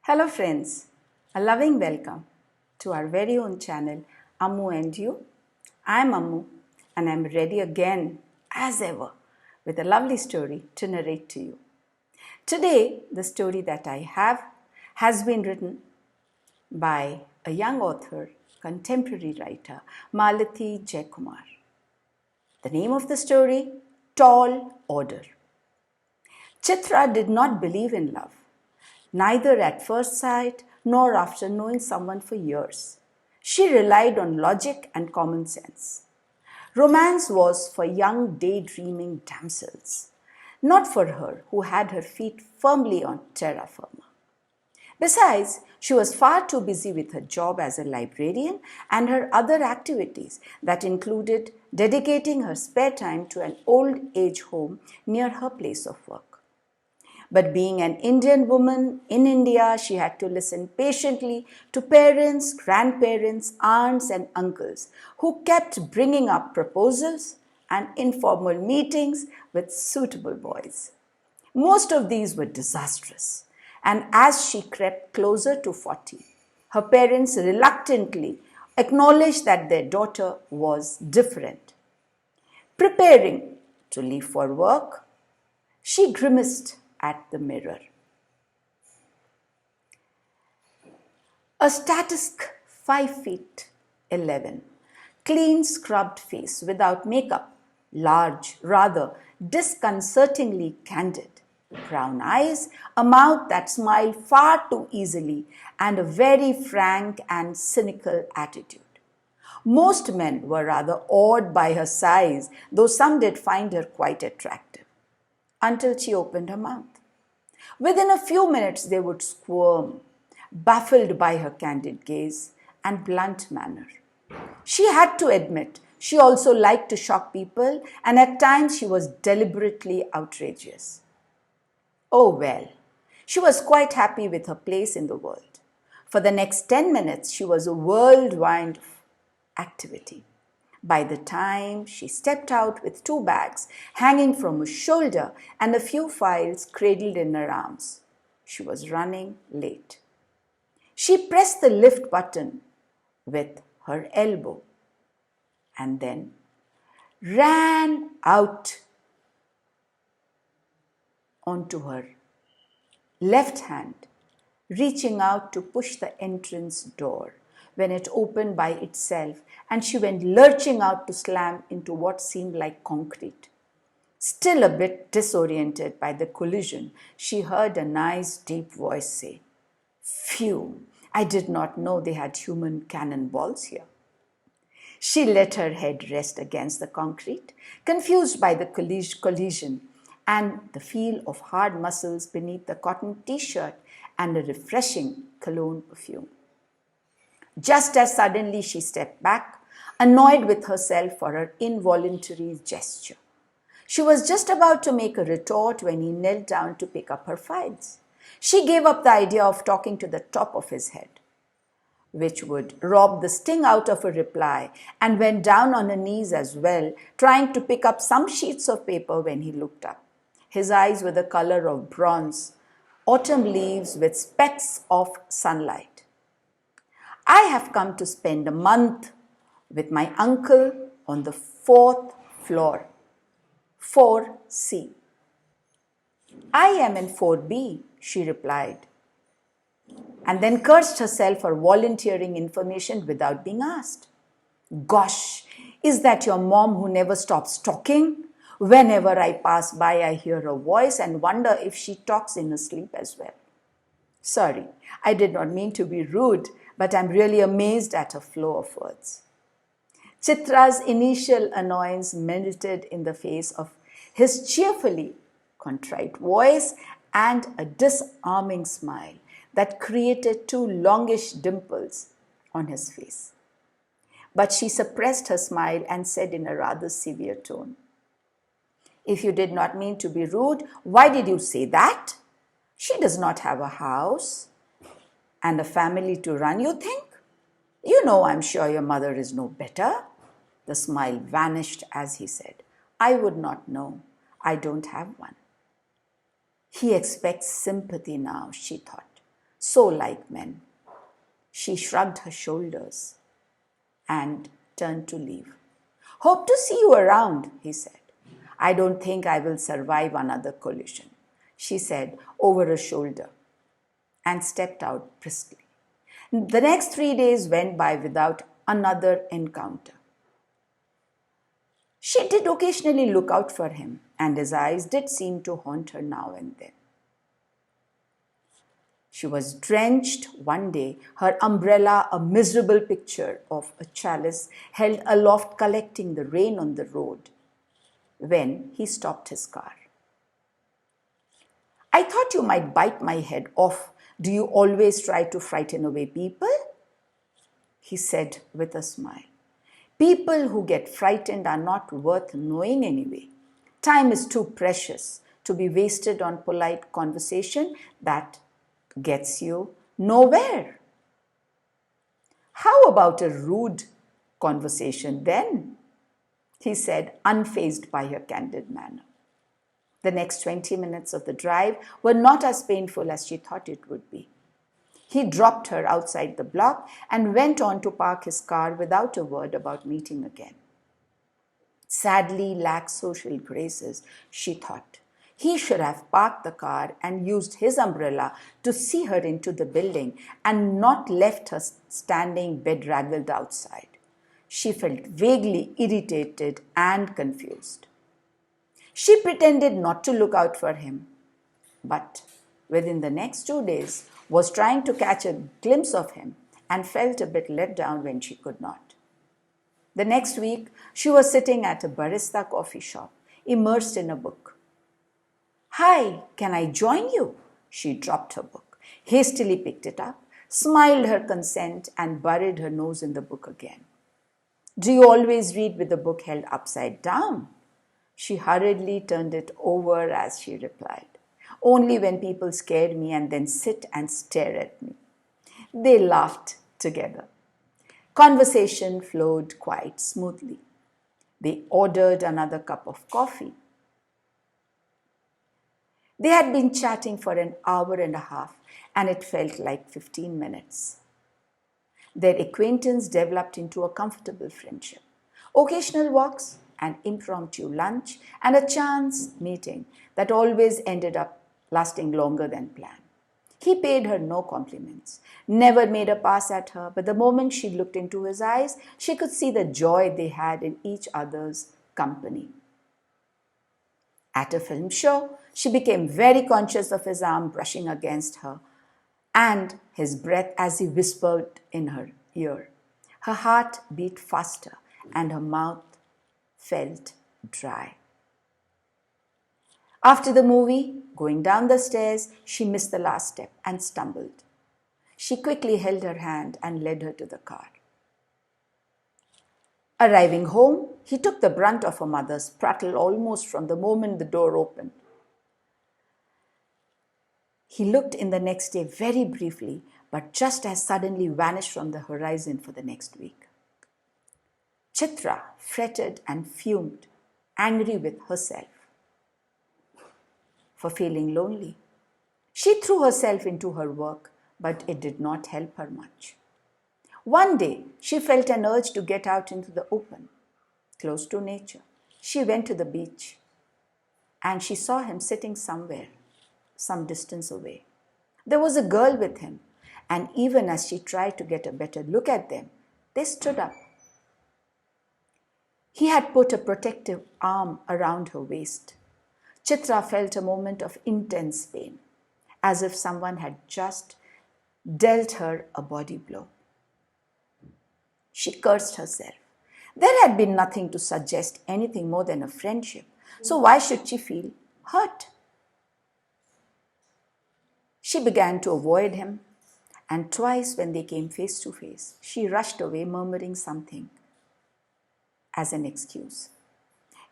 Hello friends, a loving welcome to our very own channel Ammu&You. I am Ammu and I am ready again as ever with a lovely story to narrate to you. Today the story that I have has been written by a young author, contemporary writer, Malathi Jaikumar. The name of the story, Tall Order. Chitra did not believe in love, neither at first sight nor after knowing someone for years. She relied on logic and common sense. Romance was for young daydreaming damsels, not for her who had her feet firmly on terra firma. Besides, she was far too busy with her job as a librarian and her other activities that included dedicating her spare time to an old age home near her place of work. But being an Indian woman in India, she had to listen patiently to parents, grandparents, aunts, and uncles who kept bringing up proposals and informal meetings with suitable boys. Most of these were disastrous, and as she crept closer to 40, her parents reluctantly acknowledged that their daughter was different. Preparing to leave for work, she grimaced at the mirror. A statisk 5 feet 11, clean scrubbed face without makeup, large, rather disconcertingly candid, brown eyes, a mouth that smiled far too easily, and a very frank and cynical attitude. Most men were rather awed by her size, though some did find her quite attractive, until she opened her mouth. Within a few minutes, they would squirm, baffled by her candid gaze and blunt manner. She had to admit she also liked to shock people, and at times she was deliberately outrageous. Oh well, she was quite happy with her place in the world. For the next 10 minutes, she was a whirlwind of activity. By the time she stepped out with 2 bags hanging from her shoulder and a few files cradled in her arms, she was running late. She pressed the lift button with her elbow and then ran out onto her left hand, reaching out to push the entrance door when it opened by itself, and she went lurching out to slam into what seemed like concrete. Still a bit disoriented by the collision, she heard a nice deep voice say, "Phew, I did not know they had human cannonballs here." She let her head rest against the concrete, confused by the collision and the feel of hard muscles beneath the cotton t-shirt and a refreshing cologne perfume. Just as suddenly she stepped back, annoyed with herself for her involuntary gesture. She was just about to make a retort when he knelt down to pick up her files. She gave up the idea of talking to the top of his head, which would rob the sting out of a reply, and went down on her knees as well, trying to pick up some sheets of paper when he looked up. His eyes were the color of bronze, autumn leaves with specks of sunlight. "I have come to spend a month with my uncle on the 4th floor, 4C. "I am in 4B, she replied, and then cursed herself for volunteering information without being asked. "Gosh, is that your mom who never stops talking? Whenever I pass by, I hear her voice and wonder if she talks in her sleep as well. Sorry, I did not mean to be rude, but I'm really amazed at her flow of words." Chitra's initial annoyance melted in the face of his cheerfully contrite voice and a disarming smile that created 2 longish dimples on his face. But she suppressed her smile and said in a rather severe tone, "If you did not mean to be rude, why did you say that? She does not have a house and a family to run, you think? You know, I'm sure your mother is no better." The smile vanished as he said, "I would not know. I don't have one." He expects sympathy now, she thought. so like men. She shrugged her shoulders and turned to leave. Hope to see you around, he said. I don't think I will survive another collision, she said over her shoulder and stepped out briskly. The next 3 days went by without another encounter. She did occasionally look out for him, and his eyes did seem to haunt her now and then. She was drenched one day, her umbrella a miserable picture of a chalice held aloft collecting the rain on the road, when he stopped his car. I thought you might bite my head off. Do you always try to frighten away people? He said with a smile. People who get frightened are not worth knowing anyway. Time is too precious to be wasted on polite conversation that gets you nowhere. How about a rude conversation then? He said, unfazed by her candid manner. The next 20 minutes of the drive were not as painful as she thought it would be. He dropped her outside the block and went on to park his car without a word about meeting again. Sadly lacks social graces, she thought. He should have parked the car and used his umbrella to see her into the building and not left her standing bedraggled outside. She felt vaguely irritated and confused. She pretended not to look out for him, but within the next 2 days was trying to catch a glimpse of him and felt a bit let down when she could not. The next week, she was sitting at a barista coffee shop, immersed in a book. Hi, can I join you? She dropped her book, hastily picked it up, smiled her consent, and buried her nose in the book again. Do you always read with the book held upside down? She hurriedly turned it over as she replied. Only when people scared me and then sit and stare at me. They laughed together. Conversation flowed quite smoothly. They ordered another cup of coffee. They had been chatting for an hour and a half, and it felt like 15 minutes. Their acquaintance developed into a comfortable friendship. Occasional walks, an impromptu lunch, and a chance meeting that always ended up lasting longer than planned. He paid her no compliments, never made a pass at her, but the moment she looked into his eyes, she could see the joy they had in each other's company. At a film show, she became very conscious of his arm brushing against her and his breath as he whispered in her ear. Her heart beat faster and her mouth felt dry. After the movie, going down the stairs, she missed the last step and stumbled. She quickly held her hand and led her to the car. Arriving home, he took the brunt of her mother's prattle almost from the moment the door opened. He looked in the next day very briefly, but just as suddenly vanished from the horizon for the next week. Chitra fretted and fumed, angry with herself for feeling lonely. She threw herself into her work, but it did not help her much. One day, she felt an urge to get out into the open, close to nature. She went to the beach, and she saw him sitting somewhere, some distance away. There was a girl with him, and even as she tried to get a better look at them, they stood up. He had put a protective arm around her waist. Chitra felt a moment of intense pain, as if someone had just dealt her a body blow. She cursed herself. There had been nothing to suggest anything more than a friendship, so why should she feel hurt? She began to avoid him, and twice when they came face to face, she rushed away murmuring something as an excuse.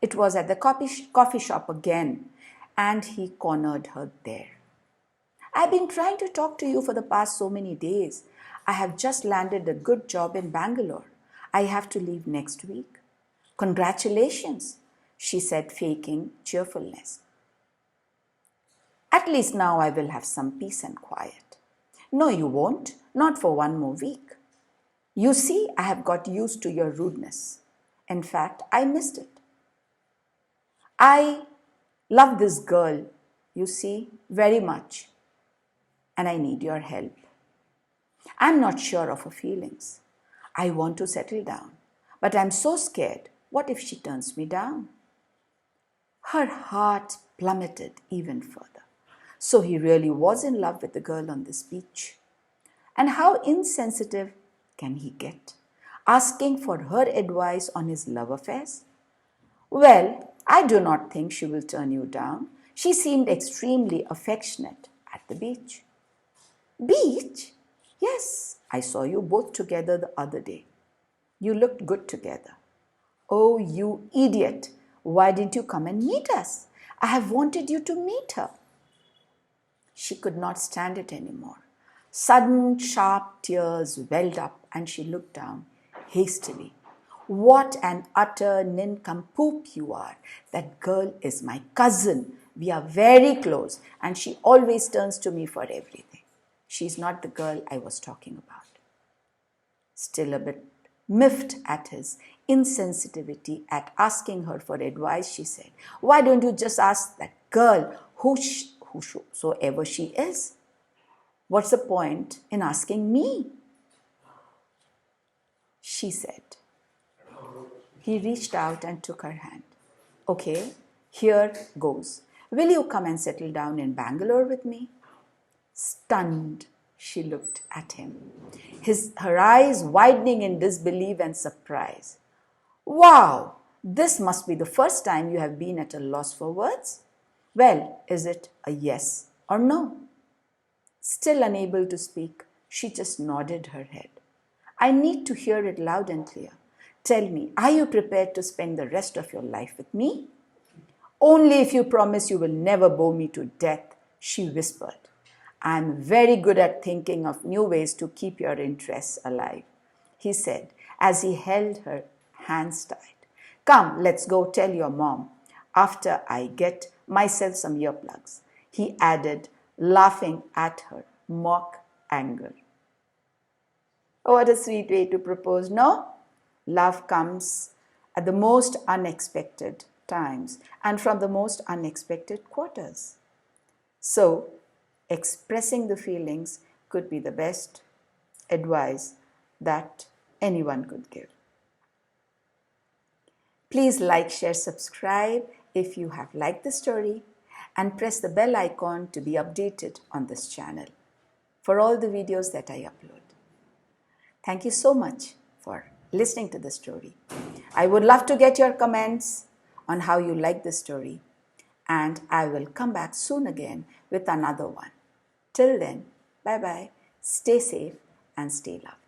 It was at the coffee shop again, and he cornered her there. I've been trying to talk to you for the past so many days. I have just landed a good job in Bangalore. I have to leave next week. Congratulations, she said, faking cheerfulness. At least now I will have some peace and quiet. No, you won't. Not for one more week. You see, I have got used to your rudeness. In fact, I missed it. I love this girl, you see, very much. And I need your help. I'm not sure of her feelings. I want to settle down. But I'm so scared. What if she turns me down? Her heart plummeted even further. So he really was in love with the girl on this beach. And how insensitive can he get? Asking for her advice on his love affairs? Well, I do not think she will turn you down. She seemed extremely affectionate at the beach. Beach? Yes, I saw you both together the other day. You looked good together. Oh, you idiot. Why didn't you come and meet us? I have wanted you to meet her. She could not stand it anymore. Sudden, sharp tears welled up and she looked down hastily. What an utter nincompoop you are. That girl is my cousin. We are very close and she always turns to me for everything. She's not the girl I was talking about. Still a bit miffed at his insensitivity at asking her for advice, she said, why don't you just ask that girl whosoever she is? What's the point in asking me? She said. He reached out and took her hand. Okay, here goes. Will you come and settle down in Bangalore with me? Stunned, she looked at him, her eyes widening in disbelief and surprise. Wow, this must be the first time you have been at a loss for words. Well, is it a yes or no? Still unable to speak, she just nodded her head. I need to hear it loud and clear. Tell me, are you prepared to spend the rest of your life with me? Only if you promise you will never bore me to death, she whispered. I am very good at thinking of new ways to keep your interests alive, he said as he held her hands tight. Come, let's go tell your mom after I get myself some earplugs, he added, laughing at her mock anger. Oh, what a sweet way to propose, no? Love comes at the most unexpected times and from the most unexpected quarters. So, expressing the feelings could be the best advice that anyone could give. Please like, share, subscribe if you have liked the story and press the bell icon to be updated on this channel for all the videos that I upload. Thank you so much for listening to the story. I would love to get your comments on how you like the story, and I will come back soon again with another one. Till then, bye-bye, stay safe and stay loved.